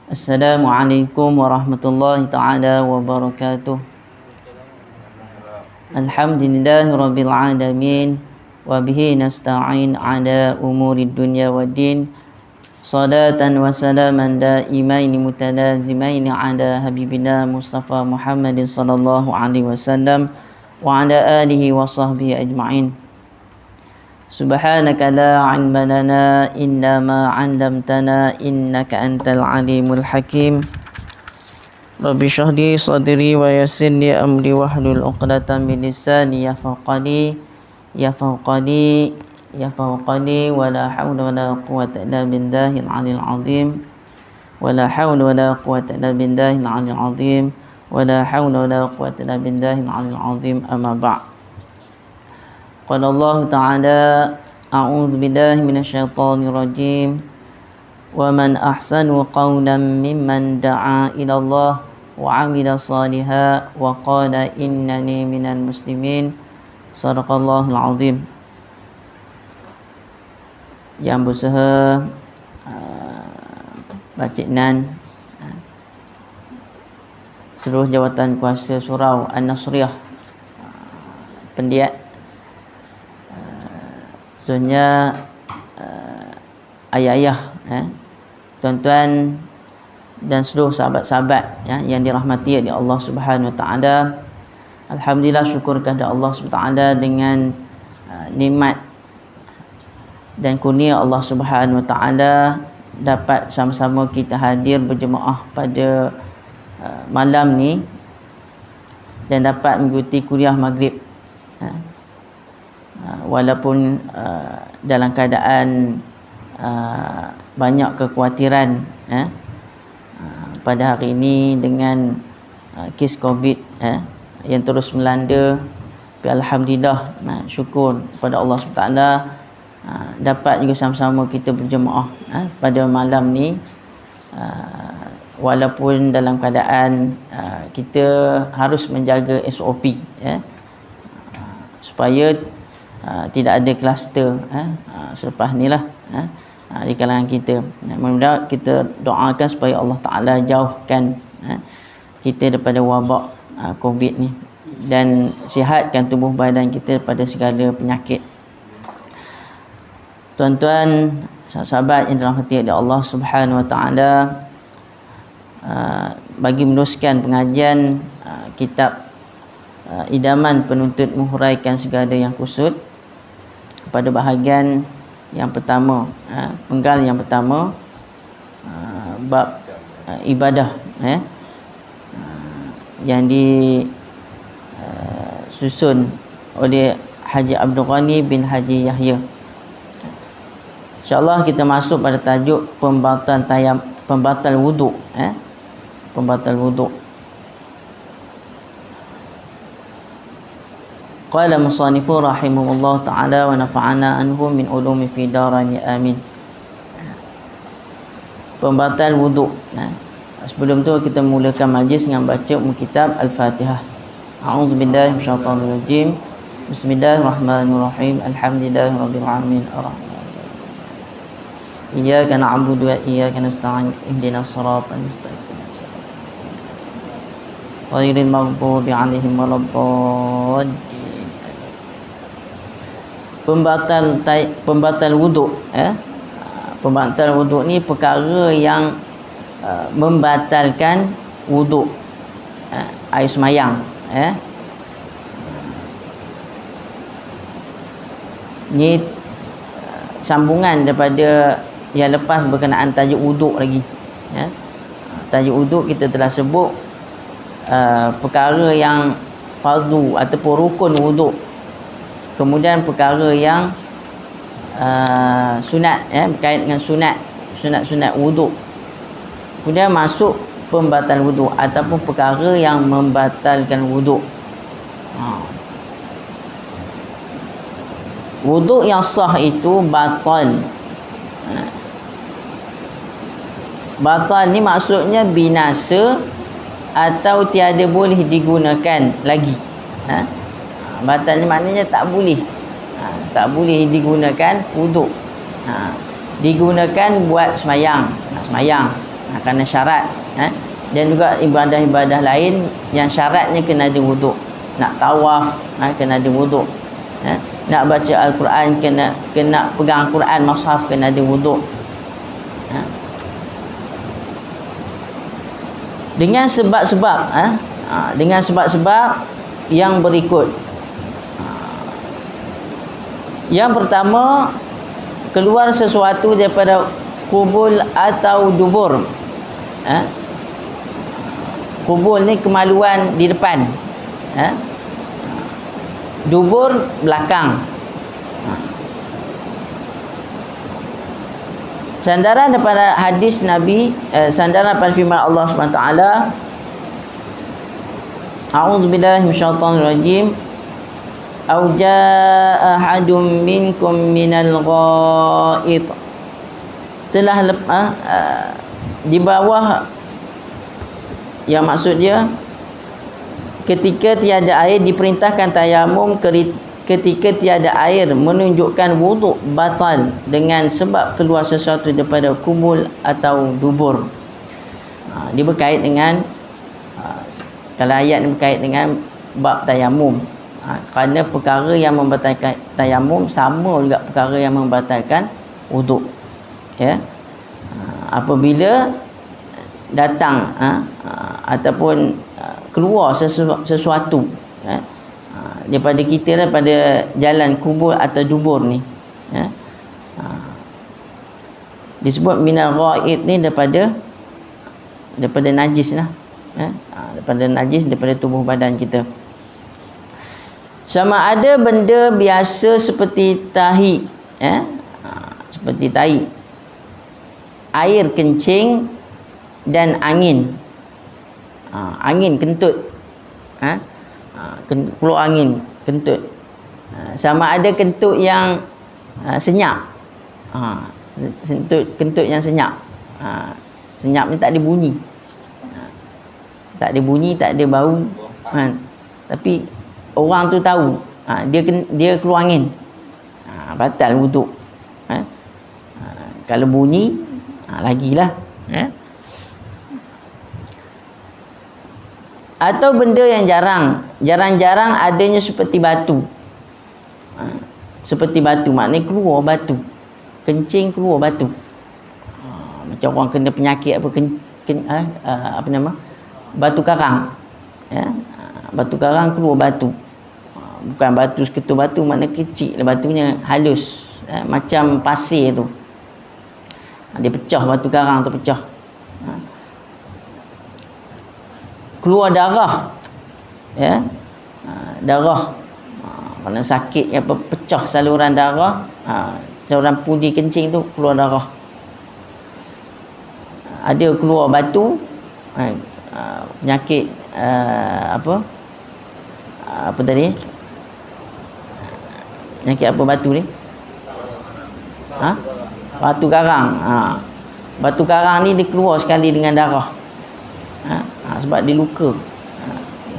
Assalamualaikum warahmatullahi ta'ala wabarakatuh. Alhamdulillahi rabbil alamin. Wabihi nasta'in ala umuri dunya wa din. Salatan wa salaman daimaini mutalazimaini ala habibina Mustafa Muhammadin sallallahu alaihi wasallam wa ala alihi wa sahbihi ajma'in. Subhanaka la ilma lana illa ma 'allamtana innaka antal alimul hakim. Rabbi shrah li sadri wa yassir li amri wahlul 'uqdatam min lisani yafqahani wa la hawla wa la quwwata illa billahil 'aliyyil 'azim wa la hawla wa la quwwata illa billahil 'aliyyil 'azim wa la hawla wa la quwwata illa billahil 'aliyyil 'azim amma ba'd. Qala Allah Ta'ala a'udzu billahi minasyaitonir rajim wa man ahsanu qawlan mimman da'a ila Allah wa 'amila shalihan wa qala innani minal muslimin. Shadaqallahul azim. Yang berusaha Pakcik Nan, seluruh jawatan kuasa surau An-Nasriyah, pendiat, khususnya ayah-ayah, tuan-tuan dan seluruh sahabat-sahabat yang dirahmati oleh Allah Subhanahu Wa Taala. Alhamdulillah, syukur kepada Allah Subhanahu Wa Taala dengan nikmat dan kurnia Allah Subhanahu Wa Taala dapat sama-sama kita hadir berjemaah pada malam ni dan dapat mengikuti kuliah maghrib. Walaupun dalam keadaan banyak kekhawatiran pada hari ini dengan kes COVID yang terus melanda, tapi alhamdulillah, syukur kepada Allah SWT dapat juga sama-sama kita berjemaah pada malam ni, walaupun dalam keadaan kita harus menjaga SOP supaya tidak ada kluster selepas ni lah di kalangan kita. Mudah-mudahan kita doakan supaya Allah Ta'ala jauhkan kita daripada wabak COVID ni dan sihatkan tubuh badan kita daripada segala penyakit. Tuan-tuan, sahabat yang dirahmati oleh Allah Subhanahu Wa Ta'ala, bagi meneruskan pengajian kitab Idaman Penuntut Menghuraikan Segala yang Kusut, pada bahagian yang pertama, penggal yang pertama, bab ibadah yang disusun oleh Haji Abdul Ghani bin Haji Yahya. InsyaAllah kita masuk pada tajuk pembatal wuduk. Pembatal wuduk. Qala musannifu rahimahullah ta'ala wa nafa'ana anhum min ulumi fi darani amin. Pembatal wuduk. Sebelum tu kita mulakan majlis dengan baca kitab Al-Fatihah. A'udzu billahi minasyaitonir rajim. Bismillahirrahmanirrahim. Alhamdulillahirabbil alamin. Iyyaka na'budu wa iyyaka nasta'in. Ihdinas siratal mustaqim. Ghairil maghdubi 'alaihim waladdallin. Pembatal wuduk. Pembatal wuduk ni perkara yang membatalkan wuduk, air semayang. Ni sambungan daripada yang lepas berkenaan tajuk wuduk lagi. Tajuk wuduk kita telah sebut perkara yang fardu ataupun rukun wuduk. Kemudian perkara yang sunat, berkait dengan sunat wuduk. Kemudian masuk pembatal wuduk ataupun perkara yang membatalkan wuduk. Wuduk yang sah itu batal. Batal ni maksudnya binasa atau tiada boleh digunakan lagi. Batal ni maknanya tak boleh. Tak boleh digunakan wuduk. Digunakan buat semayang. Nak semayang. kerana syarat. Dan juga ibadah-ibadah lain yang syaratnya kena ada wuduk. Nak tawaf kena ada wuduk. Nak baca Al-Quran kena pegang Al-Quran mushaf kena ada wuduk. Dengan sebab-sebab dengan sebab-sebab yang berikut. Yang pertama, keluar sesuatu daripada kubul atau dubur. Kubul ni kemaluan di depan, dubur belakang. Sandaran daripada hadis Nabi, sandaran daripada firman Allah SWT, A'udzubillahi minasyaitonir rajim. Au jaa ahadum minkum minal ghaid. Telah di bawah, yang maksud dia ketika tiada air diperintahkan tayamum, ketika tiada air menunjukkan wuduk batal dengan sebab keluar sesuatu daripada kubul atau dubur. Dia berkait dengan kalau ayat ni berkait dengan bab tayamum. Kerana perkara yang membatalkan tayamum sama juga perkara yang membatalkan wuduk. Apabila datang ataupun keluar sesuatu daripada kita, daripada jalan kubur atau dubur ni, disebut minal ghaid ni daripada najis lah, daripada najis, daripada tubuh badan kita. Sama ada benda biasa seperti tahi, seperti tahi, air kencing dan angin. Angin kentut, keluar angin kentut. Sama ada kentut yang senyap, kentut yang senyap. Senyap ni tak ada bunyi, tak ada bunyi, tak ada bau, tapi orang tu tahu dia keluar angin, batal wuduk. Kalau bunyi lagilah. Atau benda yang jarang-jarang adanya seperti batu. Seperti batu maknanya keluar batu, kencing keluar batu. Macam orang kena penyakit apa nama, batu karang, batu karang keluar batu. Bukan batu seketul batu, makna kecil lah, batunya halus, macam pasir tu. Dia pecah, batu karang tu pecah. Keluar darah, darah, kerana sakit apa, pecah saluran darah, saluran pudi kencing tu keluar darah. Ada keluar batu, penyakit apa tadi, penyakit apa batu ni, batu karang. Batu karang ni dia keluar sekali dengan darah, sebab dia luka,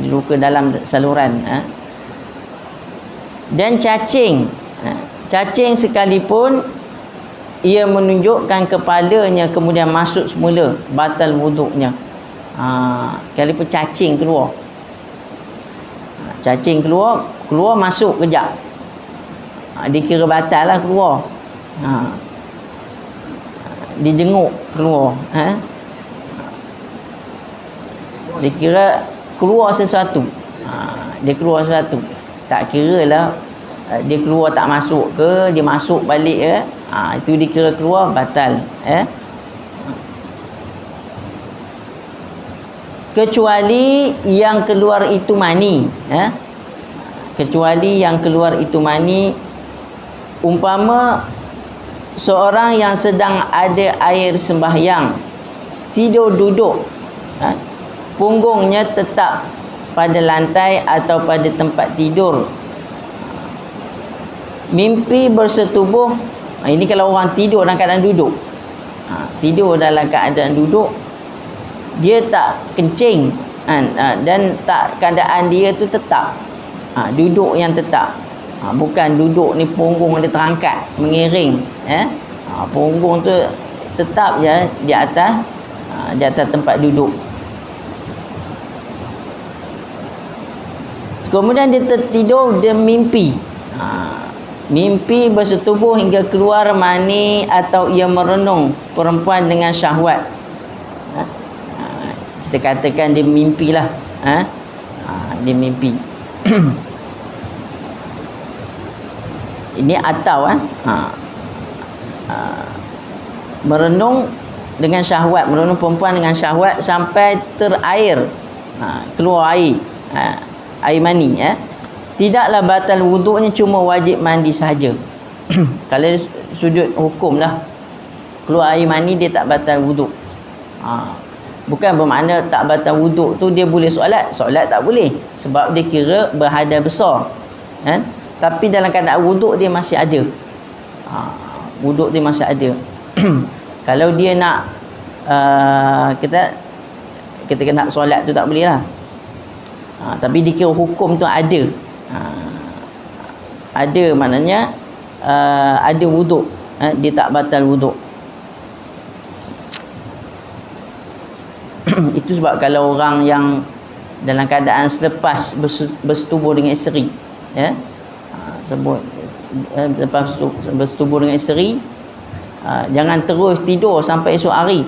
dia luka dalam saluran. Dan cacing, cacing sekalipun ia menunjukkan kepalanya kemudian masuk semula, batal wuduknya. Sekalipun cacing keluar, cacing keluar masuk kejap, dia kira batal lah keluar. Dia jenguk keluar, dia kira keluar sesuatu, dia keluar sesuatu, tak kira lah dia keluar tak masuk ke, dia masuk balik ke, itu dikira keluar batal. Kecuali yang keluar itu mani, kecuali yang keluar itu mani. Umpama seorang yang sedang ada air sembahyang, tidur duduk, punggungnya tetap pada lantai atau pada tempat tidur, mimpi bersetubuh. Ini kalau orang tidur dalam keadaan duduk, tidur dalam keadaan duduk, dia tak kencing, dan tak, keadaan dia tu tetap, duduk yang tetap, bukan duduk ni punggung dia terangkat mengiring, punggung tu tetap je di atas Di atas tempat duduk. Kemudian dia tertidur, dia mimpi. Mimpi bersetubuh hingga keluar mani atau ia merenung perempuan dengan syahwat. Kita katakan dia mimpilah. Dia mimpi. Ini atau merenung dengan syahwat, merenung perempuan dengan syahwat sampai terair, keluar air, air mani. Tidaklah batal wuduknya, cuma wajib mandi sahaja. Kalau sudut hukum lah, keluar air mani dia tak batal wuduk. Bukan bermakna tak batal wuduk tu dia boleh solat. Solat tak boleh, sebab dia kira berhadas besar, kan? Tapi dalam keadaan wuduk dia masih ada. Wuduk dia masih ada. Kalau dia nak kita nak solat tu tak boleh lah. Tapi dikira hukum tu ada. Ada maknanya ada wuduk, dia tak batal wuduk. Itu sebab kalau orang yang dalam keadaan selepas bersetubuh dengan isteri, lepas bersetubuh dengan isteri, jangan terus tidur sampai esok hari.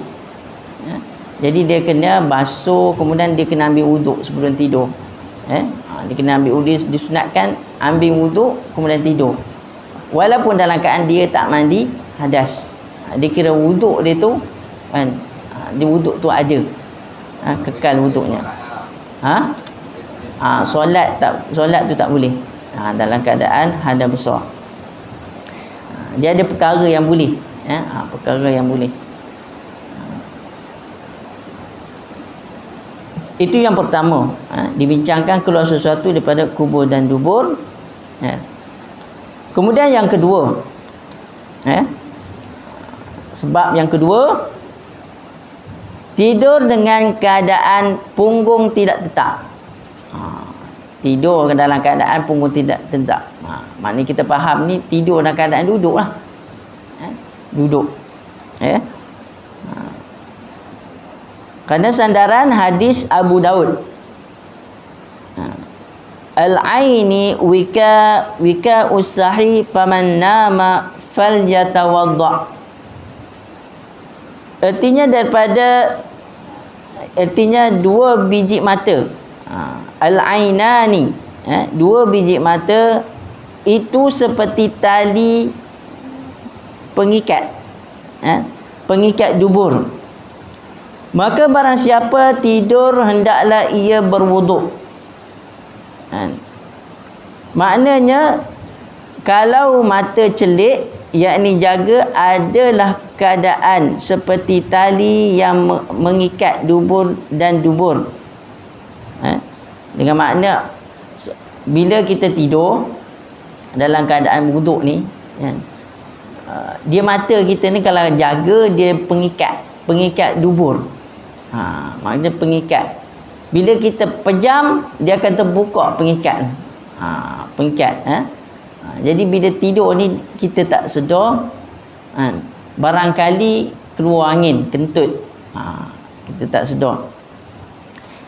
Jadi dia kena basuh, kemudian dia kena ambil wuduk sebelum tidur. Dia kena ambil wuduk, disunatkan ambil wuduk kemudian tidur. Walaupun dalam keadaan dia tak mandi hadas, dia kira wuduk dia tu kan, dia wuduk tu ada, kekal wuduknya. Solat tu tak boleh dalam keadaan hadas besar. Dia ada perkara yang boleh, perkara yang boleh. Itu yang pertama, dibincangkan keluar sesuatu daripada kubur dan dubur. Kemudian yang kedua, sebab yang kedua, tidur dengan keadaan punggung tidak tetap. Tidur dalam keadaan punggung tidak tetap. Maknanya kita faham ni tidur dalam keadaan duduk lah. Duduk. Kerana sandaran hadis Abu Daud, al-aini wika usahi faman nama falyatawadda. Artinya dua biji mata, al-ainani, dua biji mata itu seperti tali pengikat, pengikat dubur. Maka barang siapa tidur hendaklah ia berwuduk. Maknanya kalau mata celik, yakni jaga, adalah keadaan seperti tali yang mengikat dubur dan dubur. Dengan makna bila kita tidur dalam keadaan wuduk ni, dia mata kita ni kalau jaga, dia pengikat dubur. Maknanya pengikat. Bila kita pejam, dia akan terbuka pengikat. Jadi bila tidur ni kita tak sedar, barangkali keluar angin, kentut, kita tak sedar.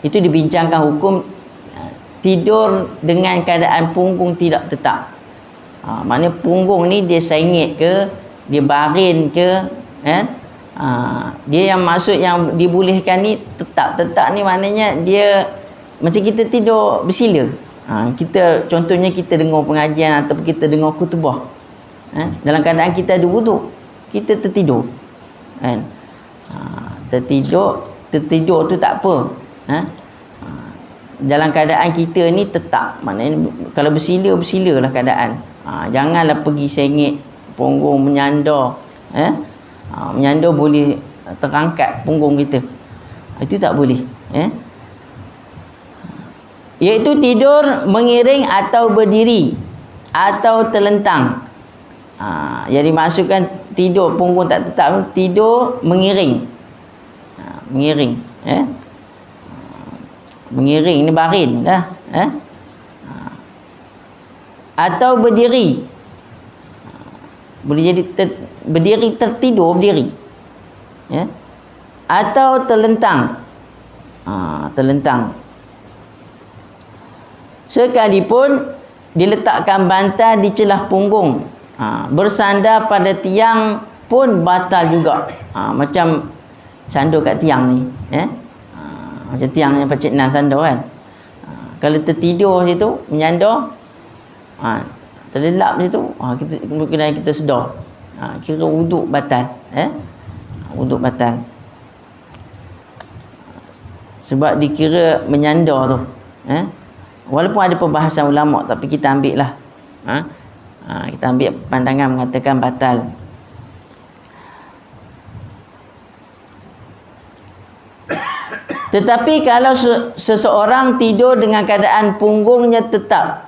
Itu dibincangkan hukum tidur dengan keadaan punggung tidak tetap. Maknanya punggung ni dia sengit ke, dia barin ke, dia yang maksud yang dibolehkan ni tetap ni maknanya dia macam kita tidur bersila. Kita contohnya kita dengar pengajian ataupun kita dengar khutbah, dalam keadaan kita ada wuduk, kita tertidur, tertidur tu tak apa, dalam keadaan kita ni tetap, maknanya kalau bersila lah keadaan. Janganlah pergi sengit punggung, menyandar, menyandar boleh terangkat punggung kita, itu tak boleh. Iaitu tidur mengiring atau berdiri atau terlentang. Yang dimaksudkan tidur punggung tak tetap, tidur mengiring. Mengiring, mengiring ni barin dah, atau berdiri. Boleh jadi berdiri, tertidur berdiri, atau terlentang. Terlentang. Sekalipun diletakkan bantal di celah punggung, bersandar pada tiang pun batal juga. Macam sandar kat tiang ni, macam tiang yang Pakcik Nan sandar kan. Kalau tertidur situ, menyandar, terlelap situ, kita sedar, kira wuduk batal. Wuduk batal. Sebab dikira menyandar tu. Walaupun ada perbahasan ulama, tapi kita ambil lah. Kita ambil pandangan mengatakan batal. Tetapi kalau seseorang tidur dengan keadaan punggungnya tetap,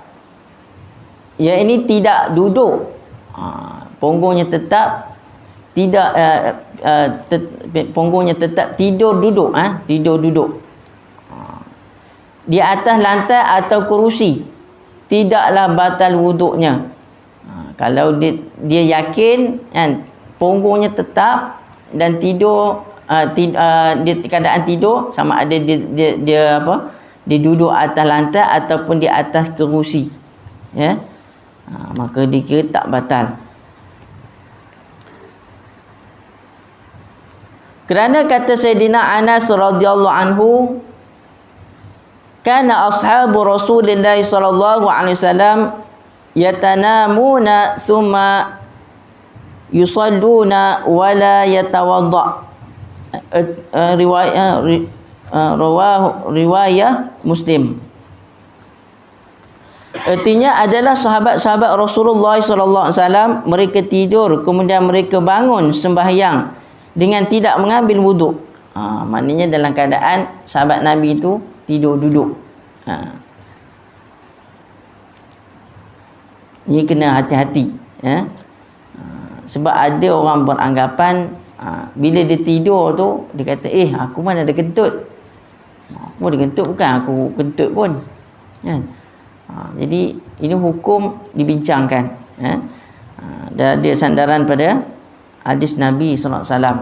ya ini tidak duduk, punggungnya tetap tidak, punggungnya tetap tidur duduk, tidur duduk di atas lantai atau kerusi, tidaklah batal wuduknya. Kalau dia yakin kan, punggungnya tetap dan tidur, dia keadaan tidur, sama ada dia duduk atas lantai ataupun di atas kerusi, ya, maka dikira tak batal. Kerana kata Sayyidina Anas radhiyallahu anhu, kana ashabu Rasulillah sallallahu alaihi wasallam yatanamuna thumma yusalluna wa la yatawadda. Riwayah Muslim. Artinya adalah sahabat-sahabat Rasulullah sallallahu alaihi wasallam, mereka tidur kemudian mereka bangun sembahyang dengan tidak mengambil wuduk. Maknanya dalam keadaan sahabat Nabi itu tidur duduk. Ini kena hati-hati, ya. Sebab ada orang beranggapan bila dia tidur tu, dia kata, aku mana ada kentut. Aku ada kentut, bukan aku kentut pun, kan? Jadi ini hukum dibincangkan, ya. Dan dia sandaran pada hadis Nabi sallallahu alaihi wasallam,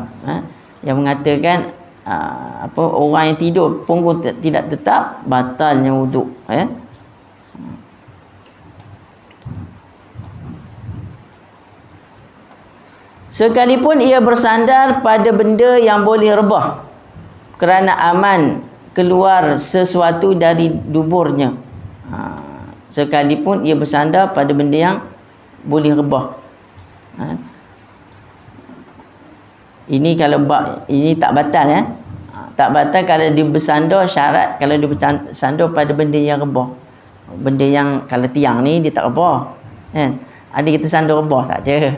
yang mengatakan orang yang tidur punggung tidak tetap, batalnya wuduk, ya. Sekalipun ia bersandar pada benda yang boleh rebah kerana aman keluar sesuatu dari duburnya. Sekalipun ia bersandar pada benda yang boleh rebah. Ini kalau ini tak batal, ya. Tak batal kalau dia bersandar, syarat kalau dia bersandar pada benda yang rebah. Benda yang kalau tiang ni dia tak rebah, kan? Ada kita sandar rebah saja.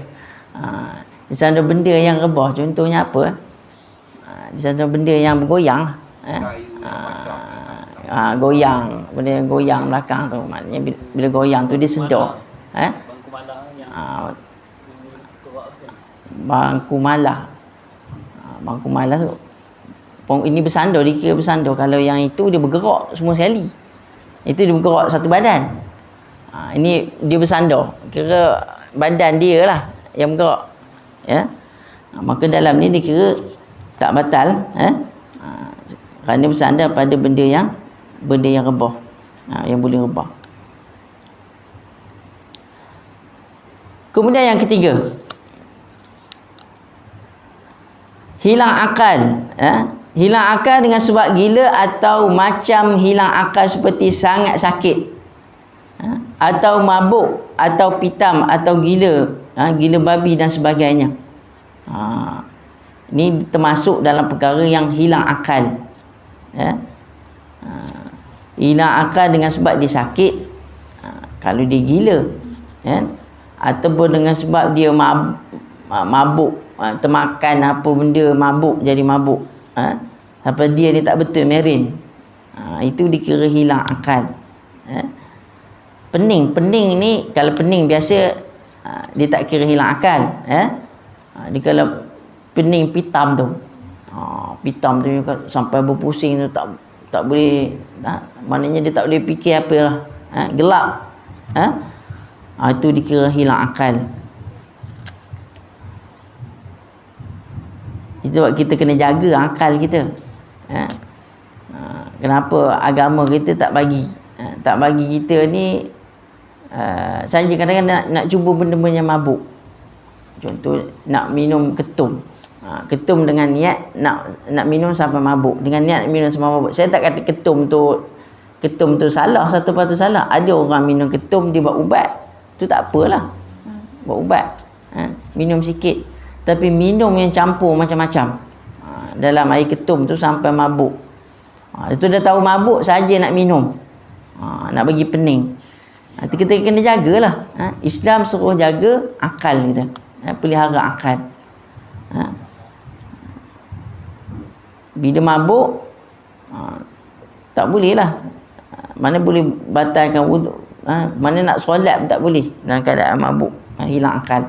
Disandar benda yang rebah, contohnya apa? Disandar benda yang bergoyang, goyang, benda yang goyang belakang tu, maknanya bila goyang tu dia sedar. Bangku malah. Bangku malah tu, ini bersandar, dikira bersandar. Kalau yang itu dia bergerak semua sekali, itu dia bergerak satu badan. Ini dia bersandar, kira badan dia lah yang bergerak, ya. Maka dalam ni dikira tak batal, kerana bersandar pada benda yang rebah, yang boleh rebah. Kemudian yang ketiga, hilang akal, hilang akal dengan sebab gila atau macam hilang akal seperti sangat sakit, atau mabuk, atau pitam, atau gila, gila babi dan sebagainya. Ini termasuk dalam perkara yang hilang akal, ya. Hilang akal dengan sebab dia sakit, kalau dia gila, ya, ataupun dengan sebab dia mabuk, termakan apa benda mabuk, jadi mabuk, sampai dia tak betul merin, itu dikira hilang akal, ya. Pening ni, kalau pening biasa dia tak kira hilang akal, ya. Dia kalau pening pitam tu, pitam tu sampai berpusing tu, tak boleh, maknanya dia tak boleh fikir apa lah, gelap, itu dikira hilang akal. Itu sebab kita kena jaga akal kita. Kenapa agama kita tak bagi? Tak bagi kita ni saja kadang-kadang nak cuba benda-benda yang mabuk. Contoh nak minum ketum. Ketum dengan niat nak minum sampai mabuk. Dengan niat minum sampai mabuk. Saya tak kata ketum tu salah, satu patut salah. Ada orang minum ketum dia buat ubat. Tu tak apalah. Buat ubat. Minum sikit. Tapi minum yang campur macam-macam. Dalam air ketum tu sampai mabuk. Itu dah tahu mabuk saja nak minum. Nak bagi pening. Kita kena jagalah. Islam suruh jaga akal kita. Pelihara akal. Bila mabuk tak boleh lah. Mana boleh batalkan wuduk, mana nak solat pun tak boleh dalam keadaan mabuk. Hilang akal.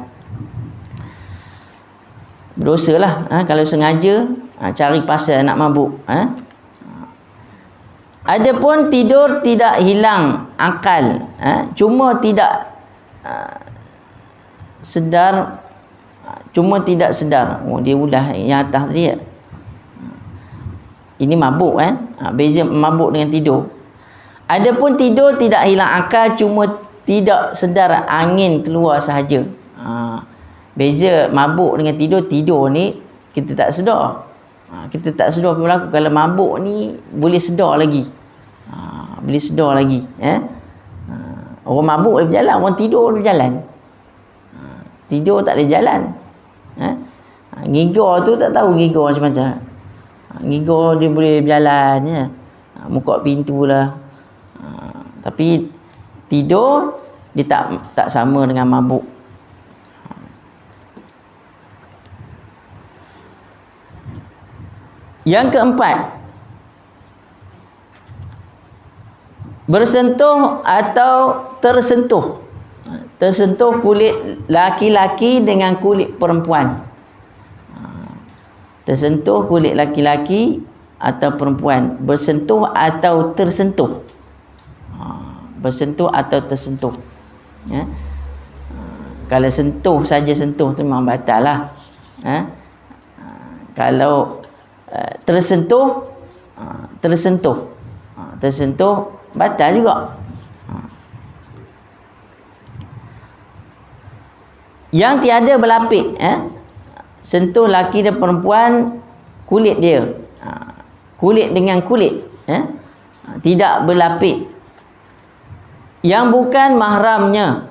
Berdosa lah kalau sengaja cari pasal nak mabuk. Adapun tidur tidak hilang akal, cuma tidak sedar. Cuma tidak sedar. Dia ulah yang atas tadi. Ini mabuk. Beza mabuk dengan tidur. Adapun tidur tidak hilang akal, cuma tidak sedar angin keluar sahaja. Beza mabuk dengan tidur. Tidur ni kita tak sedar. Kita tak sedar apa berlaku. Kalau mabuk ni boleh sedar lagi. Boleh sedar lagi. Orang mabuk boleh berjalan, orang tidur boleh berjalan. Tidur tak boleh jalan. Ngigau tu tak tahu ngigau macam-macam. Ngigau dia boleh berjalan ya. Muka pintu lah. Tapi tidur dia tak sama dengan mabuk. Yang keempat, bersentuh atau tersentuh. Tersentuh kulit laki-laki dengan kulit perempuan. Tersentuh kulit laki-laki atau perempuan. Bersentuh atau tersentuh. Bersentuh atau tersentuh. Kalau sentuh saja, sentuh tu memang batal lah. Kalau tersentuh batal juga. Yang tiada berlapik, sentuh laki dan perempuan, kulit dia, kulit dengan kulit, tidak berlapik. Yang bukan mahramnya,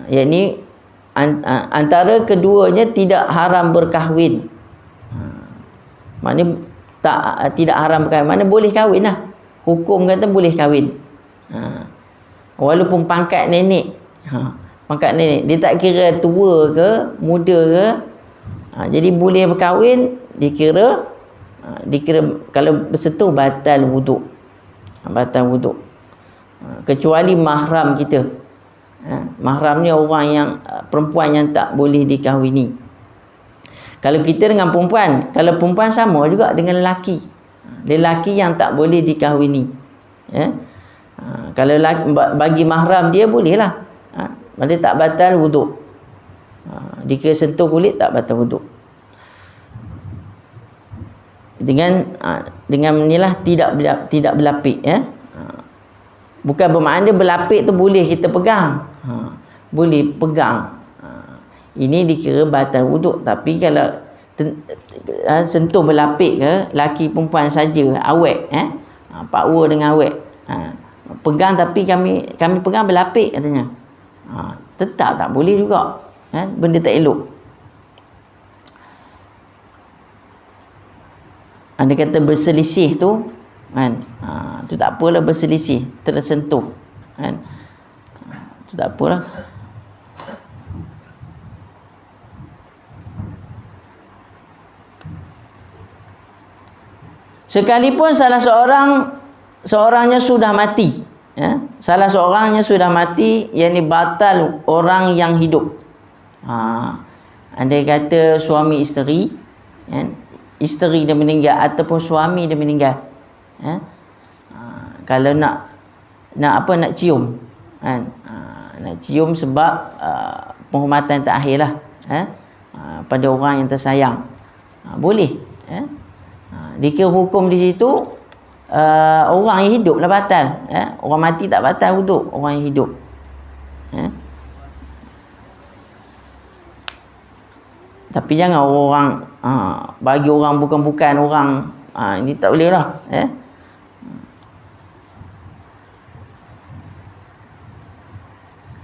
yakni antara keduanya tidak haram berkahwin. Maknanya tidak haram berkahwin, mana boleh kahwin lah. Hukum kata boleh kahwin. Walaupun pangkat nenek, pangkat nenek, dia tak kira tua ke muda ke, jadi boleh berkahwin. Dikira kalau bersentuh batal wuduk. Kecuali mahram kita. Mahram ni orang yang perempuan yang tak boleh dikahwini. Kalau kita dengan perempuan, kalau perempuan sama juga dengan lelaki. Lelaki yang tak boleh dikahwini. Kalau bagi mahram dia bolehlah. Dia tak batal wuduk. Dikira sentuh kulit tak batal wuduk. Dengan inilah tidak berlapik. Bukan bermakna berlapik tu boleh kita pegang. Boleh pegang. Ini dikira batal wuduk. Tapi kalau sentuh berlapik ke, laki perempuan saja, awet, pakwa dengan awet, pegang, tapi kami pegang berlapik katanya, tetap tak boleh juga. Benda tak elok. Anda kata berselisih tu kan, tu tak apalah, berselisih, tersentuh kan, tu tak apalah. Sekalipun salah seorangnya sudah mati, salah seorangnya sudah mati, yakni batal orang yang hidup. Andai kata suami isteri, isteri dia meninggal ataupun suami dia meninggal, kalau nak cium, nak cium sebab penghormatan terakhir lah, pada orang yang tersayang. Boleh. Dikira hukum di situ orang yang hidup lah batal. Orang mati tak batal wuduk, orang yang hidup. Tapi jangan orang bagi orang bukan-bukan orang, ini tak boleh lah.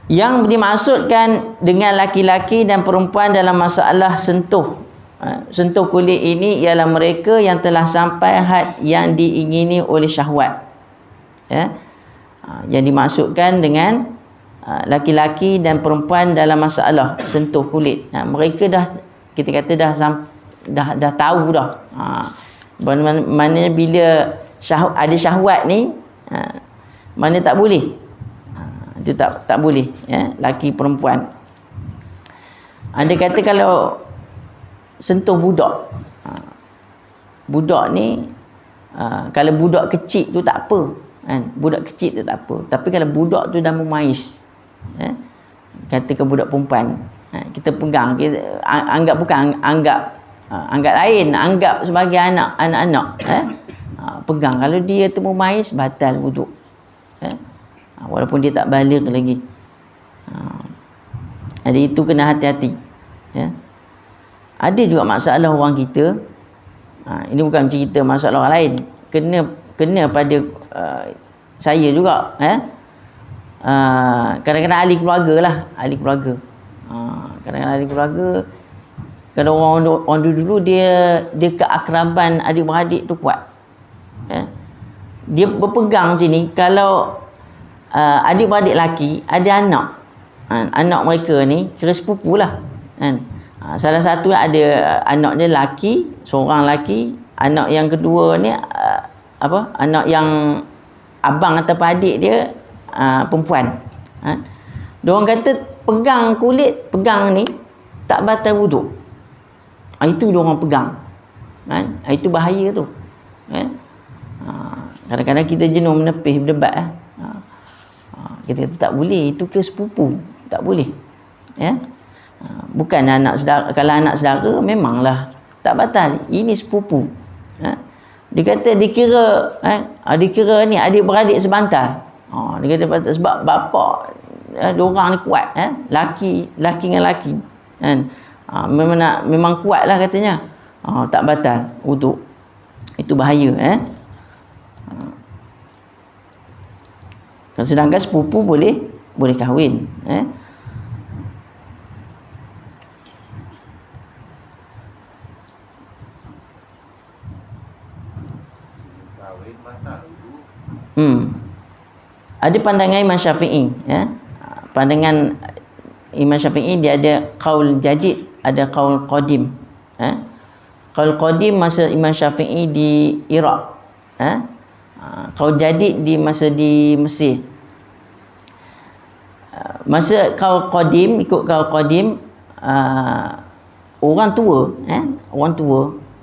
Yang dimaksudkan dengan laki-laki dan perempuan dalam masalah sentuh kulit ini ialah mereka yang telah sampai had yang diingini oleh syahwat. Yang dimaksudkan dengan laki-laki dan perempuan dalam masalah sentuh kulit, mereka dah, kita kata dah tahu dah. Mana bila ada syahwat ni, mana tak boleh. Itu tak boleh, laki perempuan. Anda kata kalau sentuh budak, budak ni kalau budak kecil tu tak apa, kan? Budak kecil tu tak apa. Tapi kalau budak tu dah memais, katakan budak perempuan, kita pegang, kita anggap bukan anggap lain, anggap sebagai anak-anak, pegang. Kalau dia tu memais, batal wuduk, walaupun dia tak baligh lagi. Jadi itu kena hati-hati. Ada juga masalah orang kita, ini bukan cerita masalah orang lain, kena pada saya juga. Kadang-kadang ahli keluarga lah, ahli keluarga. Kadang-kadang ahli keluarga, kalau orang dulu dia keakraban adik-beradik tu kuat. Dia berpegang macam ni, kalau adik-beradik lelaki ada anak mereka ni kira sepupu lah, kan? Salah satu ada anak dia lelaki, seorang lelaki, anak yang kedua ni anak yang abang atau adik dia perempuan. Diorang kata pegang kulit, pegang ni tak batal wuduk. Itu diorang pegang, kan? Itu bahaya tu, kan? Kadang-kadang kita jenuh menepih berdebat, kita kata tak boleh, itu ke sepupu, tak boleh. Bukan anak saudara. Kalau anak saudara memanglah tak batal, ini sepupu. Dia kata dikira ni adik-beradik sebantal. Dia kata batal sebab bapa diorang ni kuat, laki dengan laki, kan? Memang kuat lah katanya. Tak batal wuduk. Itu bahaya. Sedangkan sepupu boleh kahwin. Ada pandangan Imam Syafi'i, pandangan Imam Syafi'i, dia ada qaul jadid, ada qaul qadim. Qaul qadim masa Imam Syafi'i di Iraq, qaul jadid di masa di Mesir. Masa qaul qadim, ikut qaul qadim, orang tua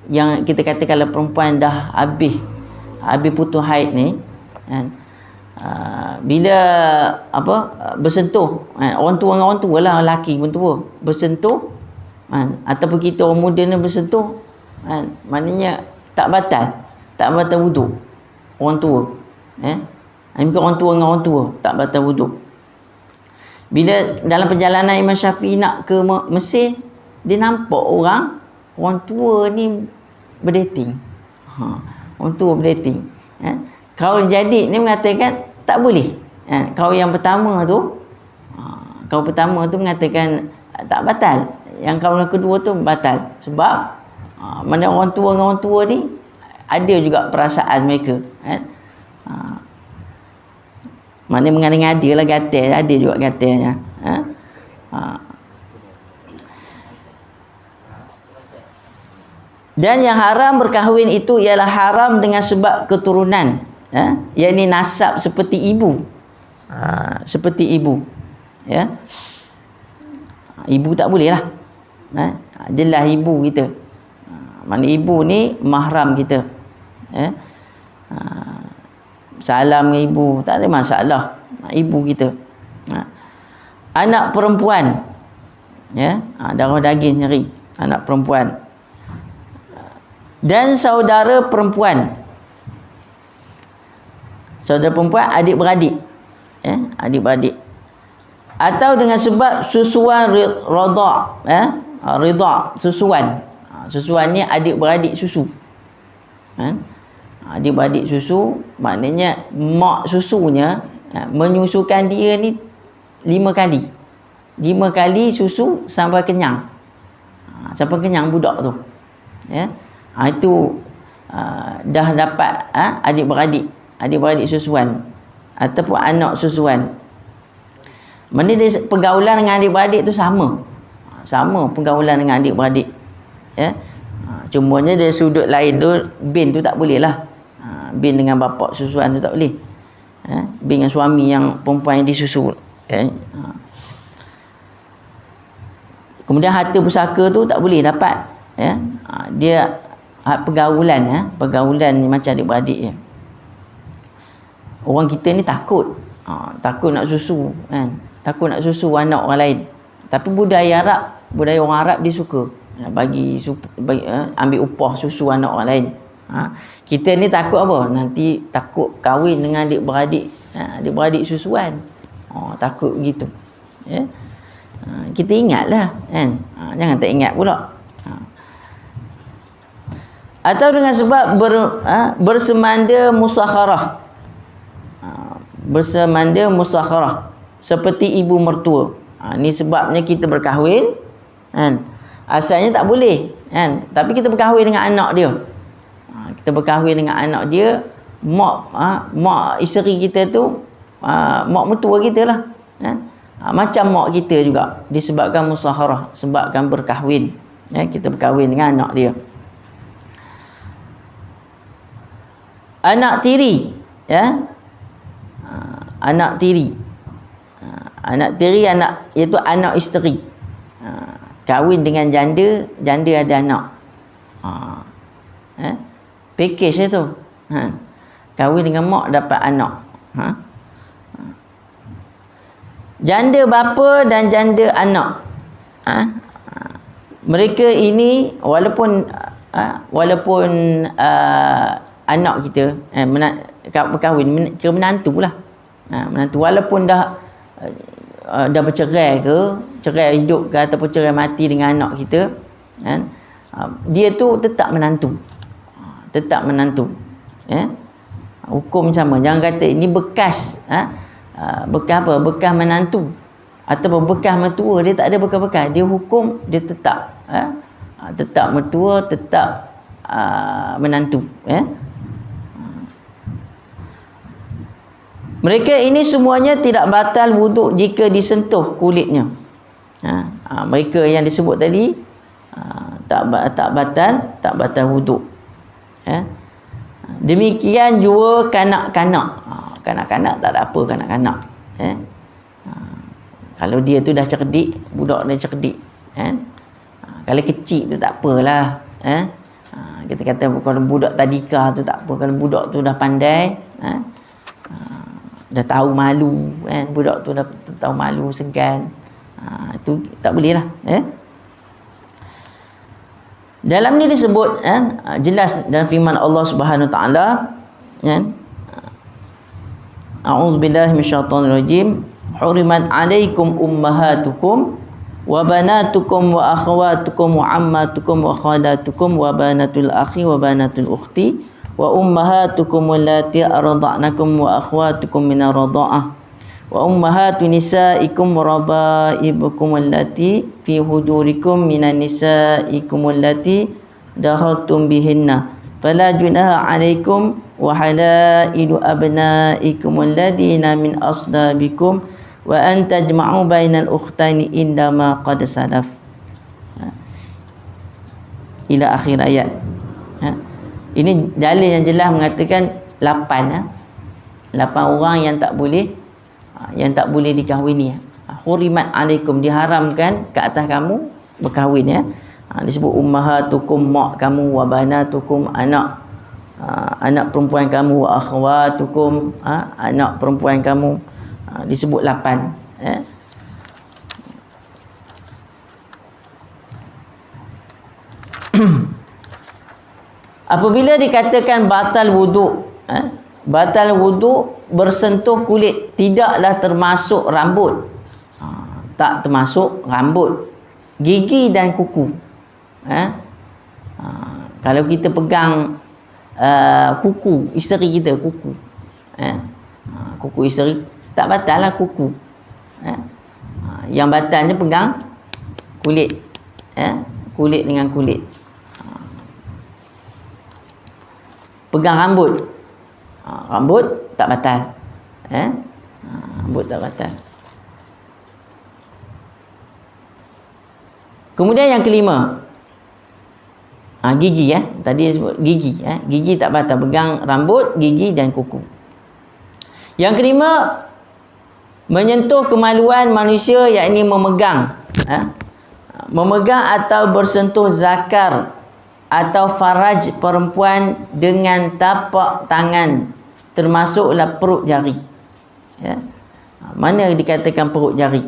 yang kita kata kalau perempuan dah habis putus haid ni, bila bersentuh, orang tua dengan orang tua lah, lelaki pun tua bersentuh, ataupun kita orang muda ni bersentuh, maknanya tak batal wuduk orang tua. Bukan orang tua dengan orang tua tak batal wuduk. Bila dalam perjalanan Imam Syafi'i nak ke Mesir, dia nampak orang tua ni berdating. Orang tua berdating. Kaul jadid ni mengatakan tak boleh. Kaul yang pertama tu, mengatakan tak batal. Yang kaul kedua tu batal. Sebab mana orang tua dengan orang tua ni ada juga perasaan mereka. Mana mengada-ngada lah, gatal, ada juga gatalnya. Dan yang haram berkahwin itu ialah haram dengan sebab keturunan, yakni nasab seperti ibu. Seperti ibu, ibu tak boleh lah, jelas ibu kita, mana ibu ni mahram kita, salam dengan ibu tak ada masalah, ibu kita. Anak perempuan, ya, darah daging sendiri, anak perempuan. Dan saudara perempuan. Saudara perempuan adik-beradik, ya, adik-beradik. Atau dengan sebab susuan radha', ya, ridha', susuan. Susuan ni adik-beradik susu. Adik-beradik susu maknanya mak susunya menyusukan dia ni 5 kali. 5 kali susu sampai kenyang. Sampai kenyang budak tu. Ya. Itu dah dapat adik-beradik susuan ataupun anak susuan. Mana dia pergaulan dengan adik-beradik tu sama. Sama pergaulan dengan adik-beradik. Ya. Cumanya dari sudut lain tu bin tu tak boleh lah. Bin dengan bapak susuan tu tak boleh. Bin dengan suami yang perempuan yang disusu. Kemudian harta pusaka tu tak boleh dapat. Ya. Dia pergaulan, pergaulan macam adik-beradik ya. Orang kita ni takut. Takut nak susu kan. Takut nak susu anak orang lain. Tapi budaya orang Arab dia suka bagi ambil upah susu anak orang lain. Kita ni takut apa? Nanti takut kahwin dengan adik-beradik, adik-beradik susuan. Takut begitu. Ya. Kita ingatlah kan. Jangan tak ingat pula. Atau dengan sebab bersemanda musakharah. Bersemanda musakharah seperti ibu mertua. Ni sebabnya kita berkahwin kan. Asalnya tak boleh kan, tapi kita berkahwin dengan anak dia. Kita berkahwin dengan anak dia, mak isteri kita tu mak mertua kita lah kan. Macam mak kita juga disebabkan musakharah, sebabkan berkahwin ya, kita berkahwin dengan anak dia. Anak tiri ya. Anak tiri. Anak tiri iaitu anak isteri. Kahwin dengan janda ada anak. Package tu. Kahwin dengan mak dapat anak. Janda bapa dan janda anak. Mereka ini walaupun anak kita berkahwin kira menantulah. Menantu walaupun dah bercerai ke, cerai hidup ke ataupun cerai mati dengan anak kita kan, dia tu tetap menantu. Tetap menantu ya. Hukum sama. Jangan kata ini bekas bekas apa? Bekas menantu ataupun bekas mertua. Dia tak ada bekas-bekas. Dia hukum dia tetap tetap mertua, tetap menantu ya. Mereka ini semuanya tidak batal wuduk jika disentuh kulitnya. Mereka yang disebut tadi tak batal wuduk. Demikian juga kanak-kanak. Kanak-kanak tak ada apa kanak-kanak. Kalau dia tu dah cerdik, budak dia cerdik. Kalau kecil tu tak apalah. Kita kata kalau budak tadika tu tak apa. Kalau budak tu dah pandai, dah tahu malu kan, budak tu dah tahu malu, segan, itu tak boleh lah Dalam ni disebut jelas dalam firman Allah Subhanahu Wa Taala kan, a'udzubillahi minasyaitonirrajim, hurimat alaikum ummahatukum wa banatukum wa akhawatukum wa ammatukum wa khalatukum wa banatul akhi wa banatul ukhti wa ummahatukum allati arda'nakum wa akhwatukum min ar-radha'ah wa ummahatu nisaikum wa rabaibukum allati fi hujurikum minan nisaikum allati dakhaltum bihinna fala junaha 'alaikum wa halailu abnaikum alladhina min aslabikum wa an tajma'u bainal ukhtaini illa ma qad salaf ila akhir ayat. Ini dalil yang jelas mengatakan 8 orang yang tak boleh dikahwini. Hurimat alaikum, diharamkan ke atas kamu berkahwin ya. Disebut ummahatukum, mak kamu, wa banatukum, anak perempuan kamu, wa akhwatukum, anak perempuan kamu. Disebut 8 ya. Apabila dikatakan batal wuduk, batal wuduk bersentuh kulit, tidaklah termasuk rambut, tak termasuk rambut, gigi dan kuku. Kalau kita pegang kuku isteri kita, kuku isteri, tak batal lah kuku. Yang batalnya pegang kulit, kulit dengan kulit. Pegang rambut, rambut tak batal, rambut tak batal. Kemudian yang kelima, gigi. Tadi sebut gigi, gigi tak batal, pegang rambut, gigi dan kuku. Yang kelima, menyentuh kemaluan manusia, yakni memegang, memegang atau bersentuh zakar atau faraj perempuan dengan tapak tangan, termasuklah perut jari. Mana dikatakan perut jari?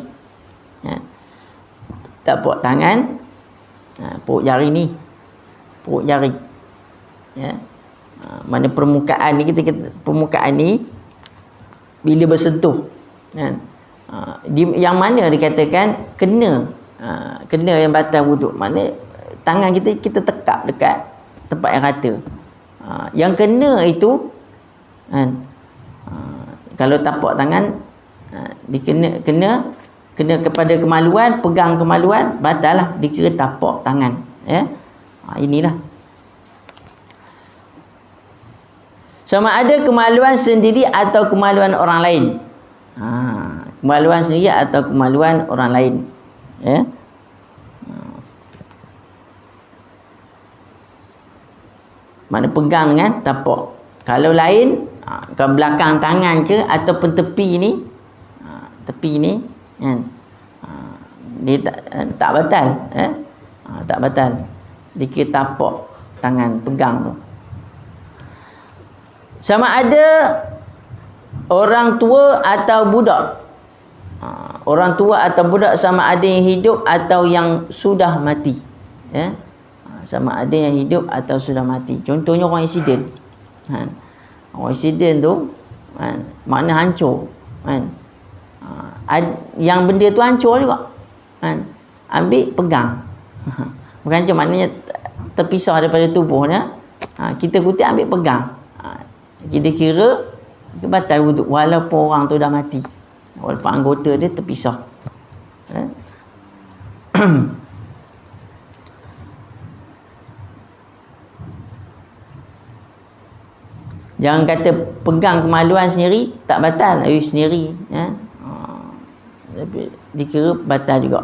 Tapak tangan, perut jari ni, perut jari. Mana permukaan ni, permukaan ni bila bersentuh, yang mana dikatakan kena, kena yang batal wuduk. Mana tangan kita tekap dekat tempat yang rata. Yang kena itu, kalau tapak tangan kena kepada kemaluan, pegang kemaluan, batal lah, dikira tapak tangan. Inilah. Sama ada kemaluan sendiri atau kemaluan orang lain. Kemaluan sendiri atau kemaluan orang lain. Mana pegang dengan tapak. Kalau lain, ke belakang tangan ke ataupun tepi ni, dia tak batal, tak batal. Dikira tapak tangan pegang tu. Sama ada orang tua atau budak. Orang tua atau budak, sama ada yang hidup atau yang sudah mati. Sama ada yang hidup atau sudah mati. Contohnya orang insiden. Orang insiden tu, makna hancur. Yang benda tu hancur juga. Ambil, pegang. Bukan hancur, maknanya terpisah daripada tubuhnya. Kita kutip, ambil, pegang. Kita kira batal wuduk walaupun orang tu dah mati, walaupun anggota dia terpisah. Jangan kata pegang kemaluan sendiri tak batal, sendiri tapi dikira batal juga.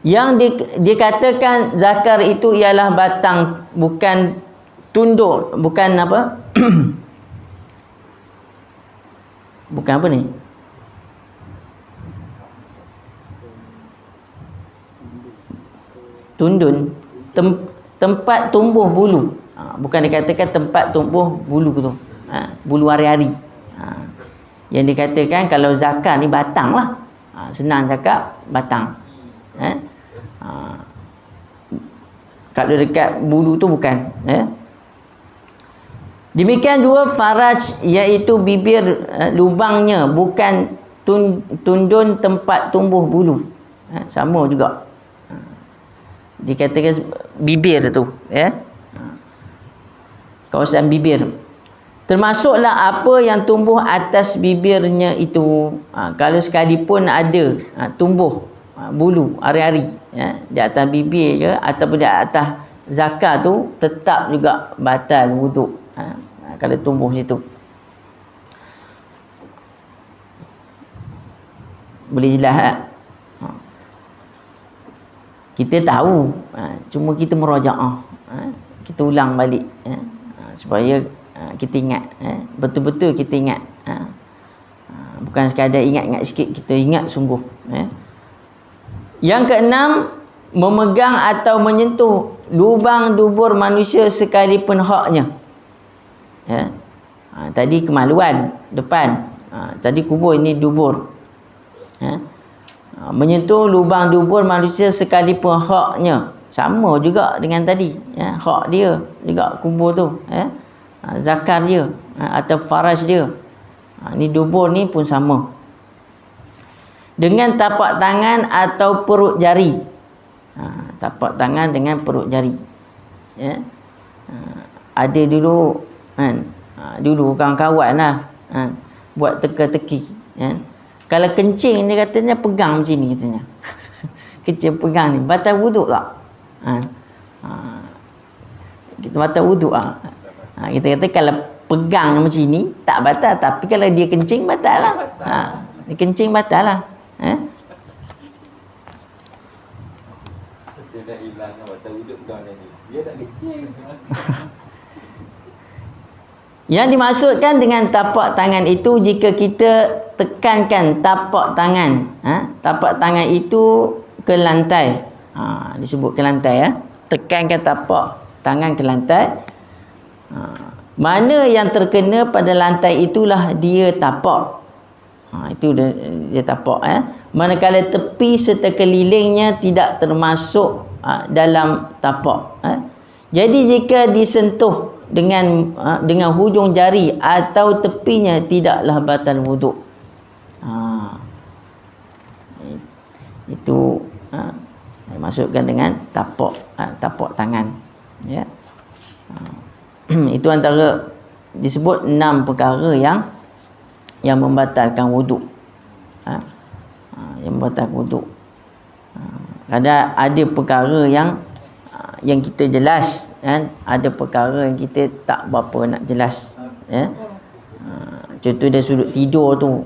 Yang dikatakan zakar itu ialah batang, bukan tunduk, bukan apa? Bukan apa ni? Tundun, tempat tumbuh bulu. Bukan dikatakan tempat tumbuh bulu tu, bulu hari-hari. Yang dikatakan kalau zakar ni batang lah. Senang cakap, batang. Kalau dekat bulu tu bukan. Demikian juga faraj, iaitu bibir, lubangnya, bukan tundun tempat tumbuh bulu. Sama juga. Dikatakan bibir tu, kawasan bibir. Termasuklah apa yang tumbuh atas bibirnya itu. Kalau sekalipun ada tumbuh bulu hari-hari di atas bibir ke ataupun di atas zakar tu, tetap juga batal wuduk. Kalau tumbuh situ, boleh jelas tak? Kita tahu, cuma kita merajaah, kita ulang balik, supaya kita ingat, betul-betul kita ingat, bukan sekadar ingat-ingat sikit, kita ingat sungguh. Yang keenam, memegang atau menyentuh lubang dubur manusia sekalipun haknya. Tadi kemaluan depan, tadi kubur, ini dubur. Menyentuh lubang dubur manusia sekalipun haknya, sama juga dengan tadi, ya, hak dia juga kubur tu, ya. Zakar dia atau faraj dia. Ni dubur ni pun sama. Dengan tapak tangan atau perut jari. Tapak tangan dengan perut jari, ya. Ada dulu kan, dulu kawan-kawan lah kan, buat teka-teki, kan. Kalau kencing dia katanya pegang macam ni katanya. Kencing pegang ni batal wuduk tak? Kita batal wuduk lah. Kita kata kalau pegang macam ni tak batal, tapi kalau dia kencing batal lah. Dia kencing batal lah. Dia dah hilang batal wuduk pegang ni. Dia tak kencing. Yang dimaksudkan dengan tapak tangan itu, jika kita tekankan tapak tangan, tapak tangan itu ke lantai, disebut ke lantai, ya. Tekankan tapak tangan ke lantai, mana yang terkena pada lantai itulah dia tapak. Itu dia tapak, ya. Manakala tepi serta kelilingnya tidak termasuk dalam tapak. Jadi jika disentuh dengan hujung jari atau tepinya tidaklah batal wuduk. Itu masukkan dengan tapak tangan, ya. Itu antara disebut 6 perkara yang membatalkan wuduk. Yang membatalkan wuduk. Ada perkara yang kita jelas, kan, ada perkara yang kita tak berapa nak jelas, ya. Contoh dia sudut tidur tu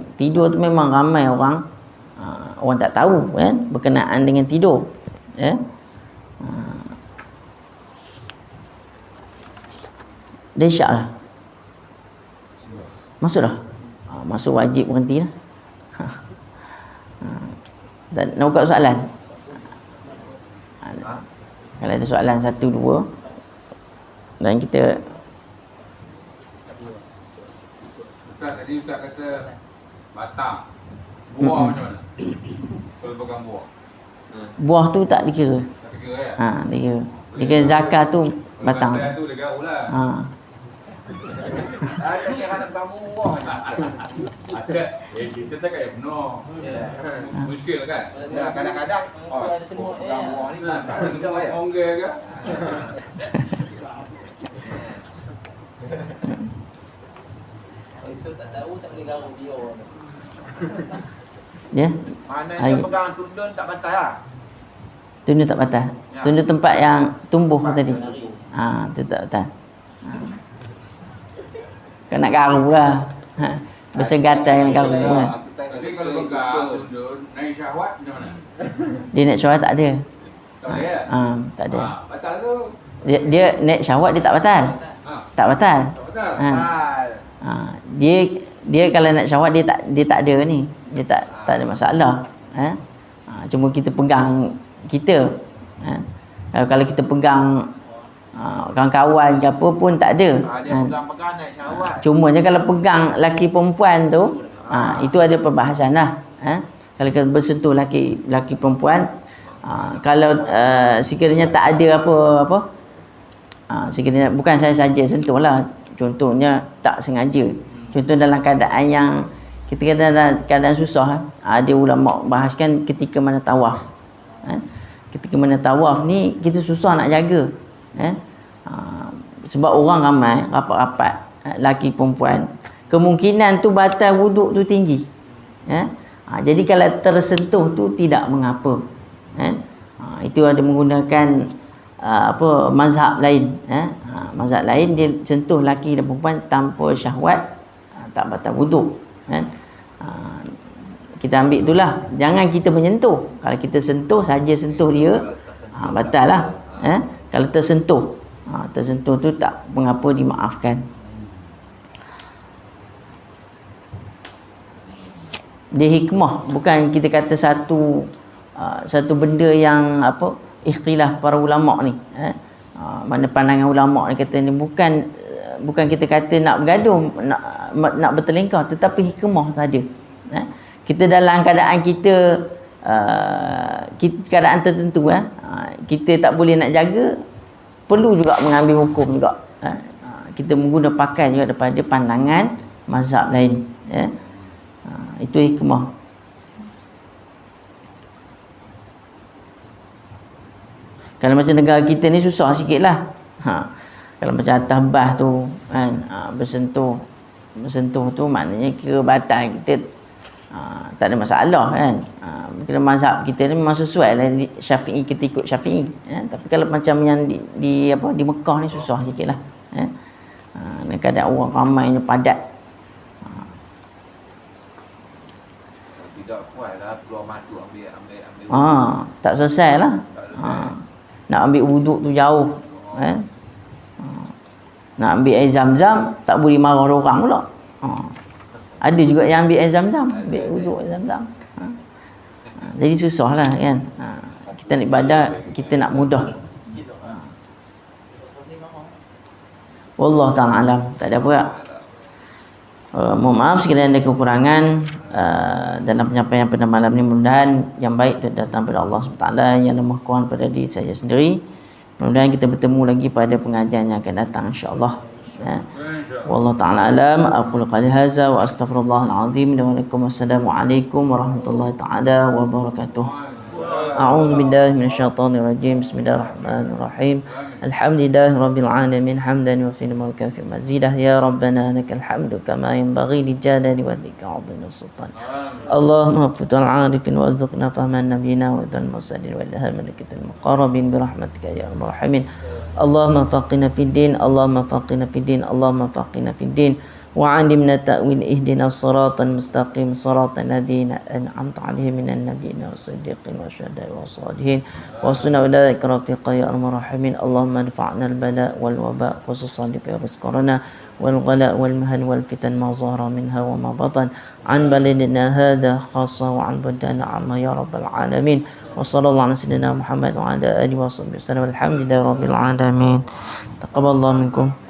memang ramai orang tak tahu, kan, berkenaan dengan tidur, ya. Dah isyak lah, masuk dah, masuk wajib berhenti lah. Dan nak buka soalan. Kalau ada soalan 1, 2, dan kita tadi Ustaz kata batang buah macam mana? Kalau pegang buah. Buah tu tak dikira. Tak kira ya? Dikira. Dikira zakat tu batang. Batang tu dia gaul lah. Tak kira nak pegang buah. Ada. Kita tak kaya penuh. Muskil kan? Kadang-kadang Ada semua pegang buah ni kan. Tak sudah ya. Onggel ke? So tak tahu tak boleh garuk dia orang. Ya. Maknanya pegang tundun tak batal lah. Tunduk tak batal. Tunduk tempat yang tumbuh tadi. Tu tak batal. Kan nak garu lah. Bersegatai yang garu lah. Tapi kalau pegang tundun naik syahwat macam mana? Dia naik syahwat tak ada. Tak boleh ya? Tak ada. Batal tu. Dia naik syahwat dia tak batal. Tak batal. Tak batal. Dia kalau nak syahwat dia tak ada ni. Dia tak ada masalah. Cuma kita pegang kita. Kalau kita pegang kawan-kawan ke apa pun tak ada. Dia pegang naik syahwat. Cuma je kalau pegang laki perempuan tu, itu ada perbahasan lah. Kalau kita bersentuh laki perempuan, kalau sekiranya tak ada apa, sekiranya bukan saya saja sentuh lah. Contohnya tak sengaja. Contoh dalam keadaan yang kita dalam keadaan susah, ada ulama bahaskan ketika mana tawaf. Ketika mana tawaf ni kita susah nak jaga. Sebab orang ramai, rapat-rapat, laki perempuan, kemungkinan tu batal wuduk tu tinggi. Jadi kalau tersentuh tu tidak mengapa. Itu ada menggunakan mazhab lain. Mazhab lain dia sentuh laki dan perempuan tanpa syahwat, tak batal wuduk. Kita ambil itulah, jangan kita menyentuh. Kalau kita sentuh saja, sentuh dia, batal lah. Kalau tersentuh tu tak mengapa, dimaafkan. Dia hikmah, bukan kita kata satu benda yang ikhtilaf para ulama ni. Mana pandangan ulama ni kata ni bukan kita kata nak bergaduh, nak bertelingkah, tetapi hikmah saja. Kita dalam keadaan kita keadaan tertentu kita tak boleh nak jaga, perlu juga mengambil hukum juga. Kita mengguna pakai juga daripada pandangan mazhab lain. Itu hikmah. Kalau macam negara kita ni susah sikit lah. Kalau macam atas bas tu kan, bersentuh tu maknanya kira batal kita, tak ada masalah kan. Kira mazhab kita ni memang sesuai lah, Syafi'i kita ikut Syafi'i. Tapi kalau macam yang di Mekah ni susah sikit lah. Kadang orang ramainya padat. Tidak puas lah keluar masuk ambil. Tak selesai lah. Nak ambil wuduk tu jauh kan. Nak ambil air zam-zam tak boleh marah orang pula. Ada juga yang ambil air zam-zam, ambil wuduk air zam-zam. Jadi susah lah kan. Kita nak ibadat, kita nak mudah. Wallahu ta'ala alam. Tak ada apa tak. Mohon maaf sekiranya ada kekurangan dalam penyampaian pada malam ni. Mudah-mudahan yang baik itu datang pada Allah SWT, yang lemah kurang pada diri saya sendiri. Mudah-mudahan kita bertemu lagi pada pengajian yang akan datang insya-Allah. Wallahu ta'ala alam. Aqulu qali hadza wa astaghfirullahal azim. Wassalamualaikum warahmatullahi taala wabarakatuh. A'udzu billahi minasyaitonir rajim. Bismillahirrahmanirrahim. Alhamdulillahi rabbil alamin hamdan wa fil kafi mazidah ya rabbana lakal hamdu kama yanbaghi li jalali wajhika 'azimil sultan. Allahumma futul 'arifin warzuqna fahman nabiyina wa dzal mursalin wa ilham malaikatil muqarrabin bi rahmatika ya arhamar rahimin. Allahumma faqina fid din, Allahumma faqina fid din, Allahumma faqina fid din. وعلمنا تأويل اهدنا الصراط المستقيم صراط الذين أنعمت عليهم من النبيين والصديقين والشهداء والصالحين وحسن أولئك رفيقا يا أرحم الراحمين. اللهم ادفعنا البلاء والوباء خصوصا لفيروس كورونا والغلاء والمهن والفتن ما ظهر منها وما بطن عن بلدنا هذا خاصة وعن بلدان عامة يا رب العالمين. وصلى الله على سيدنا محمد وعلى آله وصحبه وسلم. الحمد لله رب العالمين. تقبل الله منكم.